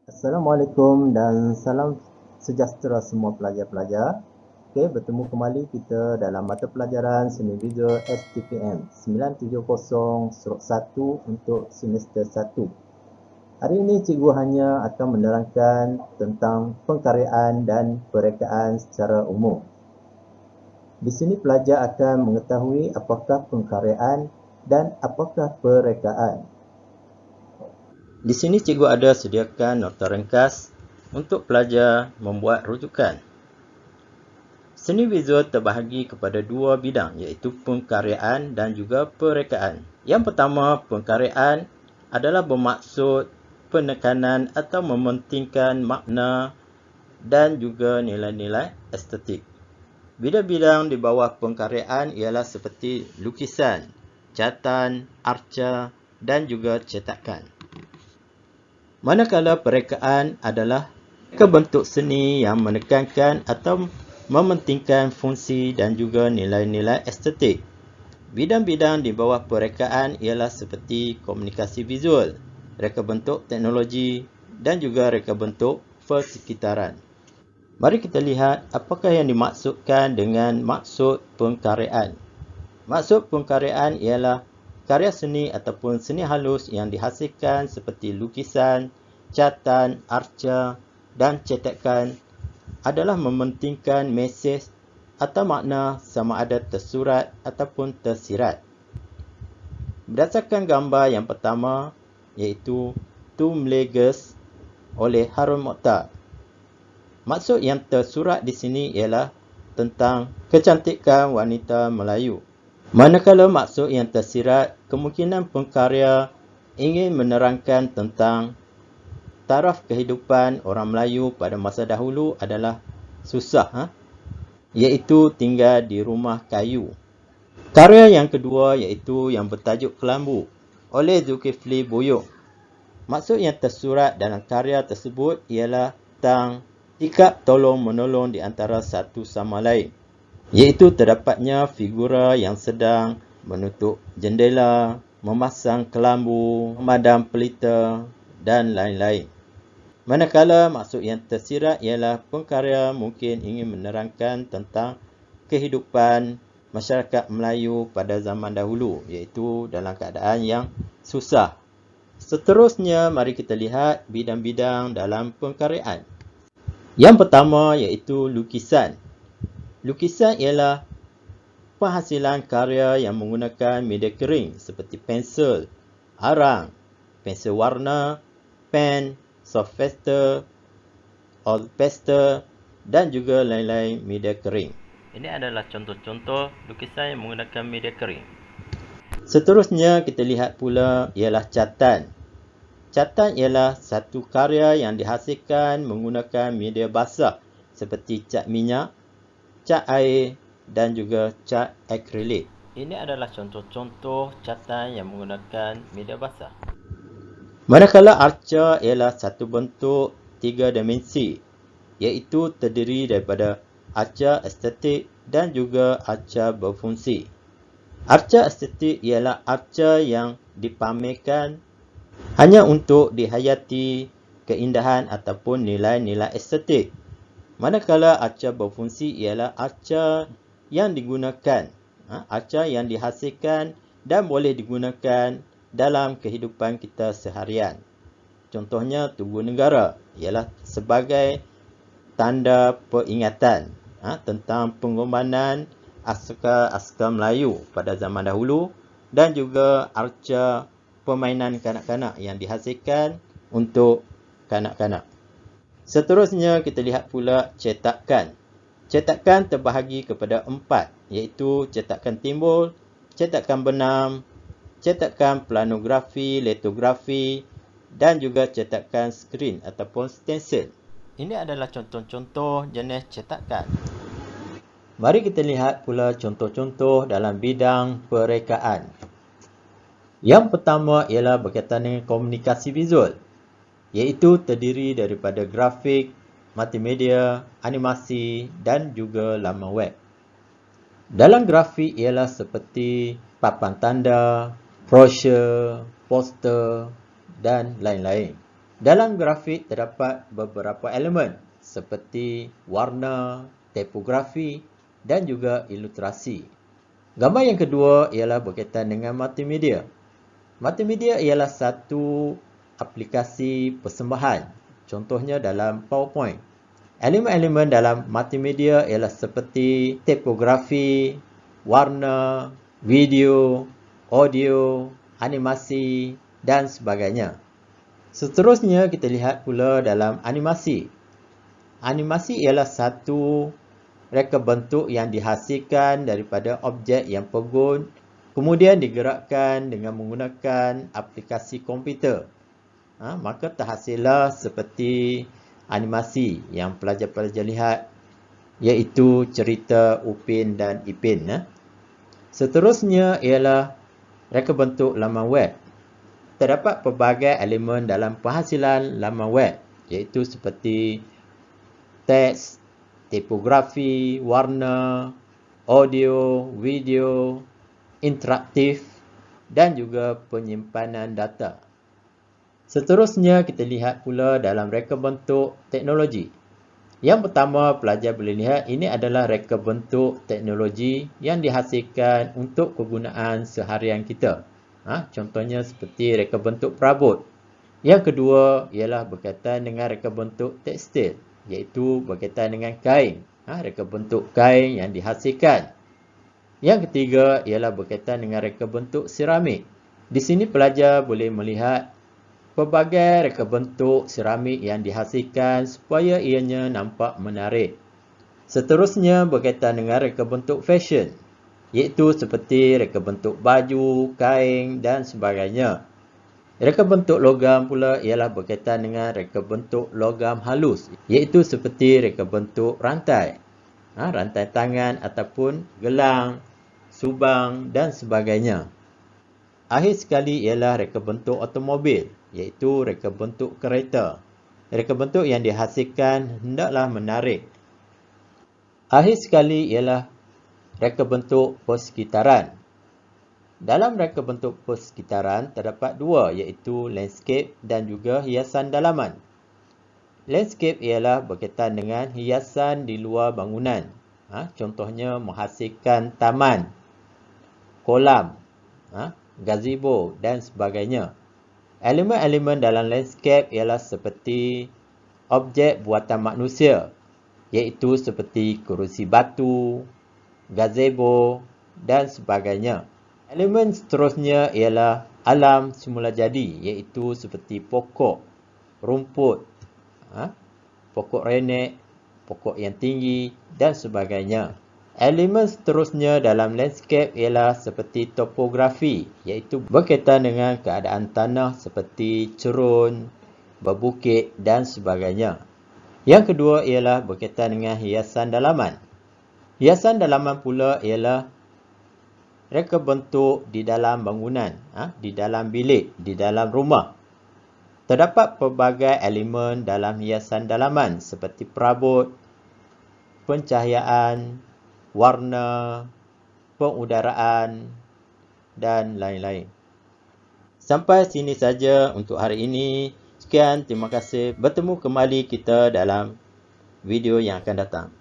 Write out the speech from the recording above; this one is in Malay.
Assalamualaikum dan salam sejahtera semua pelajar-pelajar. Okey, bertemu kembali kita dalam mata pelajaran seni visual STPM 970/1 untuk semester 1. Hari ini cikgu hanya akan menerangkan tentang pengkaryaan dan perekaan secara umum. Di sini pelajar akan mengetahui apakah pengkaryaan dan apakah perekaan. Di sini cikgu ada sediakan nota ringkas untuk pelajar membuat rujukan. Seni visual terbahagi kepada dua bidang iaitu pengkaryaan dan juga perekaan. Yang pertama, pengkaryaan adalah bermaksud penekanan atau mementingkan makna dan juga nilai-nilai estetik. Bidang-bidang di bawah pengkaryaan ialah seperti lukisan, catatan, arca dan juga cetakan. Manakala perekaan adalah bentuk seni yang menekankan atau mementingkan fungsi dan juga nilai-nilai estetik. Bidang-bidang di bawah perekaan ialah seperti komunikasi visual, reka bentuk teknologi dan juga reka bentuk persekitaran. Mari kita lihat apakah yang dimaksudkan dengan maksud pengkaryaan. Maksud pengkaryaan ialah karya seni ataupun seni halus yang dihasilkan seperti lukisan, catatan, arca dan cetakan adalah mementingkan mesej atau makna sama ada tersurat ataupun tersirat. Berdasarkan gambar yang pertama iaitu Tomb Leggers oleh Harun Mokhtar. Maksud yang tersurat di sini ialah tentang kecantikan wanita Melayu. Manakala maksud yang tersirat, kemungkinan pengkarya ingin menerangkan tentang taraf kehidupan orang Melayu pada masa dahulu adalah susah, iaitu tinggal di rumah kayu. Karya yang kedua iaitu yang bertajuk Kelambu oleh Zulkifli Boyong. Maksud yang tersurat dalam karya tersebut ialah tentang sikap tolong-menolong di antara satu sama lain, iaitu terdapatnya figura yang sedang menutup jendela, memasang kelambu, memadam pelita dan lain-lain. Manakala maksud yang tersirat ialah pengkarya mungkin ingin menerangkan tentang kehidupan masyarakat Melayu pada zaman dahulu, iaitu dalam keadaan yang susah. Seterusnya, mari kita lihat bidang-bidang dalam pengkaryaan. Yang pertama iaitu lukisan. Lukisan ialah penghasilan karya yang menggunakan media kering seperti pensel, arang, pensel warna, pen, soft pastel, oil pastel dan juga lain-lain media kering. Ini adalah contoh-contoh lukisan yang menggunakan media kering. Seterusnya kita lihat pula ialah catatan. Catatan ialah satu karya yang dihasilkan menggunakan media basah seperti cat minyak, cat air dan juga cat akrilik. Ini adalah contoh-contoh catatan yang menggunakan media basah. Manakala arca ialah satu bentuk tiga dimensi, iaitu terdiri daripada arca estetik dan juga arca berfungsi. Arca estetik ialah arca yang dipamerkan hanya untuk dihayati keindahan ataupun nilai-nilai estetik. Manakala arca berfungsi ialah arca yang digunakan, arca yang dihasilkan dan boleh digunakan dalam kehidupan kita seharian. Contohnya Tugu Negara ialah sebagai tanda peringatan tentang pengorbanan askar-askar Melayu pada zaman dahulu dan juga arca permainan kanak-kanak yang dihasilkan untuk kanak-kanak. Seterusnya kita lihat pula cetakan. Cetakan terbahagi kepada 4 iaitu cetakan timbul, cetakan benam, cetakan planografi, litografi dan juga cetakan skrin ataupun stencil. Ini adalah contoh-contoh jenis cetakan. Mari kita lihat pula contoh-contoh dalam bidang perekaan. Yang pertama ialah berkaitan dengan komunikasi visual, iaitu terdiri daripada grafik, multimedia, animasi dan juga laman web. Dalam grafik ialah seperti papan tanda, brosur, poster dan lain-lain. Dalam grafik terdapat beberapa elemen seperti warna, tipografi dan juga ilustrasi. Gambar yang kedua ialah berkaitan dengan multimedia. Multimedia ialah satu aplikasi persembahan, contohnya dalam PowerPoint. Elemen-elemen dalam multimedia ialah seperti tipografi, warna, video, audio, animasi dan sebagainya. Seterusnya kita lihat pula dalam animasi. Animasi ialah satu reka bentuk yang dihasilkan daripada objek yang pegun kemudian digerakkan dengan menggunakan aplikasi komputer. Maka terhasillah seperti animasi yang pelajar-pelajar lihat, iaitu cerita Upin dan Ipin. Seterusnya ialah reka bentuk laman web. Terdapat pelbagai elemen dalam penghasilan laman web, iaitu seperti teks, tipografi, warna, audio, video, interaktif dan juga penyimpanan data. Seterusnya kita lihat pula dalam reka bentuk teknologi. Yang pertama pelajar boleh lihat ini adalah reka bentuk teknologi yang dihasilkan untuk kegunaan seharian kita. Contohnya seperti reka bentuk perabot. Yang kedua ialah berkaitan dengan reka bentuk tekstil, iaitu berkaitan dengan kain. Reka bentuk kain yang dihasilkan. Yang ketiga ialah berkaitan dengan reka bentuk seramik. Di sini pelajar boleh melihat pelbagai reka bentuk seramik yang dihasilkan supaya ianya nampak menarik. Seterusnya berkaitan dengan reka bentuk fashion, iaitu seperti reka bentuk baju, kain dan sebagainya. Reka bentuk logam pula ialah berkaitan dengan reka bentuk logam halus, iaitu seperti reka bentuk rantai, rantai tangan ataupun gelang, subang dan sebagainya. Akhir sekali ialah reka bentuk automobil, iaitu reka bentuk kereta. Reka bentuk yang dihasilkan hendaklah menarik. Akhir sekali ialah reka bentuk persekitaran. Dalam reka bentuk persekitaran terdapat dua, iaitu landscape dan juga hiasan dalaman. Landscape ialah berkaitan dengan hiasan di luar bangunan. Contohnya menghasilkan taman, kolam, gazebo dan sebagainya. Elemen-elemen dalam landscape ialah seperti objek buatan manusia, iaitu seperti kerusi batu, gazebo dan sebagainya. Elemen seterusnya ialah alam semula jadi, iaitu seperti pokok, rumput, pokok renek, pokok yang tinggi dan sebagainya. Elemen seterusnya dalam landscape ialah seperti topografi, iaitu berkaitan dengan keadaan tanah seperti cerun, berbukit dan sebagainya. Yang kedua ialah berkaitan dengan hiasan dalaman. Hiasan dalaman pula ialah reka bentuk di dalam bangunan, di dalam bilik, di dalam rumah. Terdapat pelbagai elemen dalam hiasan dalaman seperti perabot, pencahayaan, warna, pengudaraan dan lain-lain. Sampai sini saja untuk hari ini. Sekian, terima kasih. Bertemu kembali kita dalam video yang akan datang.